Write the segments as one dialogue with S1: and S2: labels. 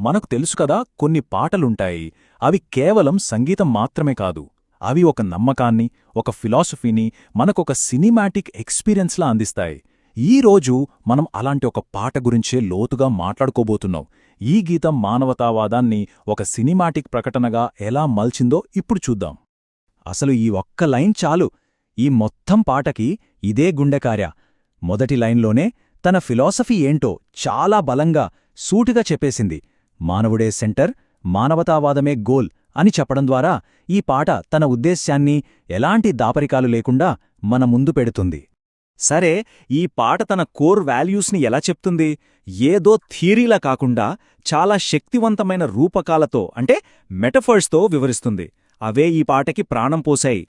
S1: మనకు తెలుసు కదా, కొన్ని పాటలుంటాయి, అవి కేవలం సంగీతం మాత్రమే కాదు, అవి ఒక నమ్మకాన్ని, ఒక ఫిలాసఫీని మనకొక సినిమాటిక్ ఎక్స్పీరియన్స్లా అందిస్తాయి. ఈరోజు మనం అలాంటి ఒక పాట గురించే లోతుగా మాట్లాడుకోబోతున్నాం. ఈ గీతం మానవతావాదాన్ని ఒక సినిమాటిక్ ప్రకటనగా ఎలా మల్చిందో ఇప్పుడు చూద్దాం.
S2: అసలు ఈ ఒక్క లైన్ చాలు, ఈ మొత్తం పాటకి ఇదే గుండెకార్య. మొదటి లైన్లోనే తన ఫిలాసఫీ ఏంటో చాలా బలంగా, సూటిగా చెప్పేసింది. మానవుడే సెంటర్, మానవతావాదమే గోల్ అని చెప్పడం ద్వారా ఈ పాట తన ఉద్దేశ్యాన్ని ఎలాంటి దాపరికాలు లేకుండా మన ముందు పెడుతుంది. సరే, ఈ పాట తన కోర్ వాల్యూస్ని ఎలా చెప్తుంది? ఏదో థియరీలా కాకుండా చాలా శక్తివంతమైన రూపకాలతో, అంటే మెటఫర్స్తో వివరిస్తుంది. అవే ఈ పాటకి ప్రాణం పోశాయి.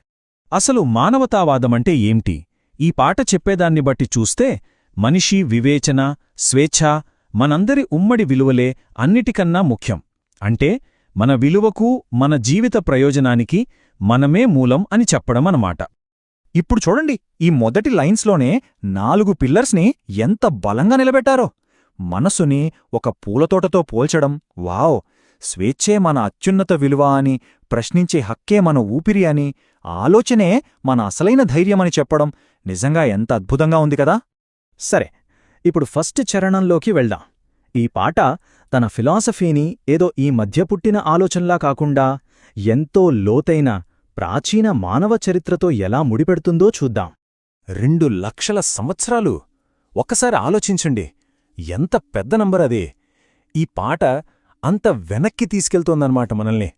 S1: అసలు మానవతావాదమంటే ఏంటి? ఈ పాట చెప్పేదాన్ని బట్టి చూస్తే మనిషి వివేచన, స్వేచ్ఛ, మనందరి ఉమ్మడి విలువలే అన్నిటికన్నా ముఖ్యం. అంటే మన విలువకు, మన జీవిత ప్రయోజనానికి మనమే మూలం అని చెప్పడమన్నమాట.
S2: ఇప్పుడు చూడండి, ఈ మొదటి లైన్స్లోనే 4 పిల్లర్స్ని ఎంత బలంగా నిలబెట్టారో. మనసుని ఒక పూలతోటతో పోల్చడం, వావ్! స్వేచ్ఛే మన అత్యున్నత విలువ అని, ప్రశ్నించే హక్కే మన ఊపిరి అని, ఆలోచనే మన అసలైన ధైర్యమని చెప్పడం నిజంగా ఎంత అద్భుతంగా ఉంది కదా. సరే, ఇప్పుడు ఫస్ట్ చరణంలోకి వెళ్దాం. ఈ పాట తన ఫిలాసఫీని ఏదో ఈ మధ్య పుట్టిన ఆలోచనలా కాకుండా ఎంతో లోతైన, ప్రాచీన మానవ చరిత్రతో ఎలా ముడిపెడుతుందో చూద్దాం.
S1: 2 లక్షల సంవత్సరాలు! ఒక్కసారి ఆలోచించండి, ఎంత పెద్ద నంబరదే! ఈ పాట అంత వెనక్కి తీసుకెళ్తోందన్నమాట మనల్ని.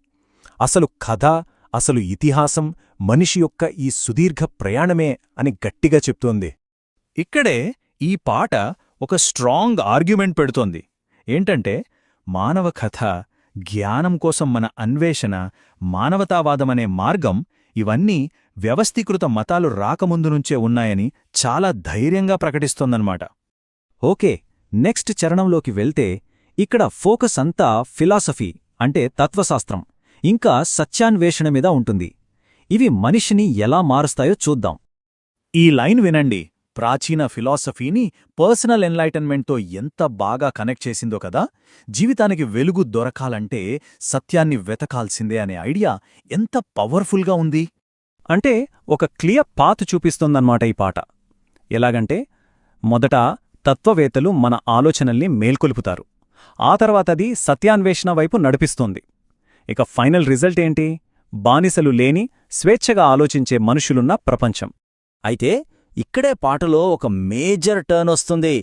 S1: అసలు కథ, అసలు ఇతిహాసం మనిషి యొక్క ఈ సుదీర్ఘ ప్రయాణమే అని గట్టిగా చెప్తోంది.
S2: ఇక్కడే ఈ పాట ఒక స్ట్రాంగ్ ఆర్గ్యుమెంట్ పెడుతోంది. ఏంటంటే, మానవ కథ, జ్ఞానం కోసం మన అన్వేషణ, మానవతావాదమనే మార్గం, ఇవన్నీ వ్యవస్థీకృత మతాలు రాకముందు నుంచే ఉన్నాయని చాలా ధైర్యంగా ప్రకటిస్తోందన్నమాట. ఓకే, నెక్స్ట్ చరణంలోకి వెళ్తే ఇక్కడ ఫోకస్ అంతా ఫిలాసఫీ, అంటే తత్వశాస్త్రం, ఇంకా సత్యాన్వేషణ మీద ఉంటుంది. ఇవి మనిషిని ఎలా మారుస్తాయో చూద్దాం. ఈ లైన్ వినండి. ప్రాచీన ఫిలాసఫీని పర్సనల్ ఎన్లైటన్మెంట్తో ఎంత బాగా కనెక్ట్ చేసిందో కదా. జీవితానికి వెలుగు దొరకాలంటే సత్యాన్ని వెతకాల్సిందే అనే ఐడియా ఎంత పవర్ఫుల్గా ఉంది. అంటే ఒక క్లియర్ పాత్ చూపిస్తోందన్నమాట ఈ పాట. ఎలాగంటే, మొదట తత్వవేత్తలు మన ఆలోచనల్ని మేల్కొలుపుతారు, ఆ తర్వాతది సత్యాన్వేషణ వైపు నడిపిస్తోంది. ఇక ఫైనల్ రిజల్ట్ ఏంటి? బానిసలు లేని, స్వేచ్ఛగా ఆలోచించే మనుషులున్న ప్రపంచం.
S3: అయితే ఇక్కడే పాటలో ఒక మేజర్ టర్న్ వస్తుంది.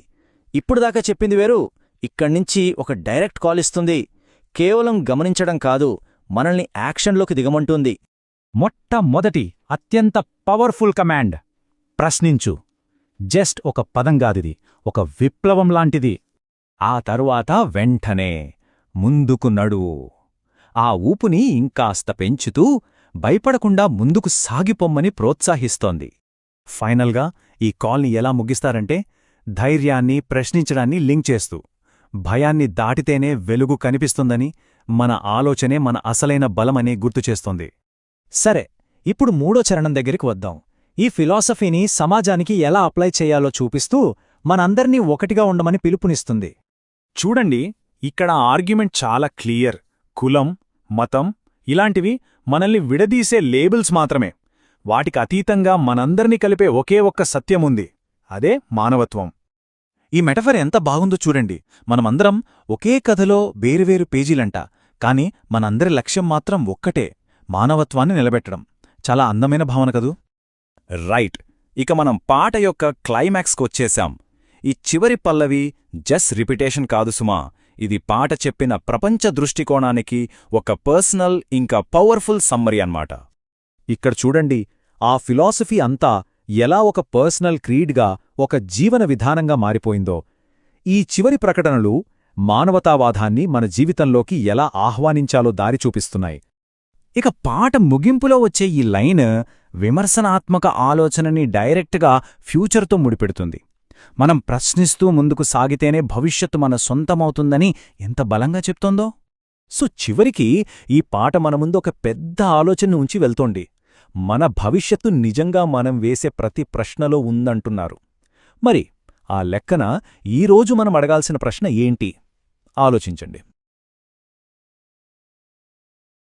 S3: ఇప్పుడుదాకా చెప్పింది వేరు, ఇక్కడ్నించి ఒక డైరెక్ట్ కాల్ ఇస్తుంది. కేవలం గమనించడం కాదు, మనల్ని యాక్షన్లోకి దిగమంటుంది.
S2: మొట్టమొదటి అత్యంత పవర్ఫుల్ కమాండ్, ప్రశ్నించు. జస్ట్ ఒక పదంగాదిది, ఒక విప్లవంలాంటిది. ఆ తరువాత వెంటనే ముందుకు నడువు. ఆ ఊపుని ఇంకాస్త పెంచుతూ భయపడకుండా ముందుకు సాగిపొమ్మని ప్రోత్సాహిస్తోంది. ఫైనల్గా ఈ కాల్ని ఎలా ముగిస్తారంటే, ధైర్యాన్ని, ప్రశ్నించడాన్ని లింక్ చేస్తూ, భయాన్ని దాటితేనే వెలుగు కనిపిస్తుందని, మన ఆలోచనే మన అసలైన బలమని గుర్తుచేస్తోంది. సరే, ఇప్పుడు 3వ చరణం దగ్గరికి వద్దాం. ఈ ఫిలాసఫీని సమాజానికి ఎలా అప్లై చేయాలో చూపిస్తూ మనందర్నీ ఒకటిగా ఉండమని పిలుపునిస్తుంది.
S1: చూడండి, ఇక్కడ ఆర్గ్యుమెంట్ చాలా క్లియర్. కులం, మతం ఇలాంటివి మనల్ని విడదీసే లేబుల్స్ మాత్రమే. వాటికి అతీతంగా మనందర్నీ కలిపే ఒకే ఒక్క సత్యముంది, అదే మానవత్వం.
S2: ఈ మెటఫర్ ఎంత బాగుందో చూడండి. మనమందరం ఒకే కథలో వేరువేరు పేజీలంట, కాని మనందరి లక్ష్యం మాత్రం ఒక్కటే, మానవత్వాన్ని నిలబెట్టడం. చాలా అందమైన భావన కదూ.
S1: రైట్, ఇక మనం పాట యొక్క క్లైమాక్స్కొచ్చేశాం. ఈ చివరి పల్లవి జస్ట్ రిపిటేషన్ కాదు సుమా, ఇది పాట చెప్పిన ప్రపంచ దృష్టికోణానికి ఒక పర్సనల్ ఇంకా పవర్ఫుల్ సమ్మరీ అన్నమాట.
S2: ఇక్కడ చూడండి, ఆ ఫిలాసఫీ అంతా ఎలా ఒక పర్సనల్ క్రీడ్గా, ఒక జీవన విధానంగా మారిపోయిందో. ఈ చివరి ప్రకటనలు మానవతావాదాన్ని మన జీవితంలోకి ఎలా ఆహ్వానించాలో దారి చూపిస్తున్నాయి. ఇక పాట ముగింపులో వచ్చే ఈ లైన్ విమర్శనాత్మక ఆలోచనని డైరెక్ట్గా ఫ్యూచర్తో ముడిపెడుతుంది. మనం ప్రశ్నిస్తూ ముందుకు సాగితేనే భవిష్యత్తు మన సొంతమవుతుందని ఎంత బలంగా చెప్తోందో. సో చివరికి ఈ పాట మన ముందు ఒక పెద్ద ఆలోచన ఉంచి వెళ్తోంది. మన భవిష్యత్తు నిజంగా మనం వేసే ప్రతి ప్రశ్నలో ఉందంటున్నారు. మరి ఆ లెక్కన ఈరోజు మనం అడగాల్సిన ప్రశ్న ఏంటి? ఆలోచించండి.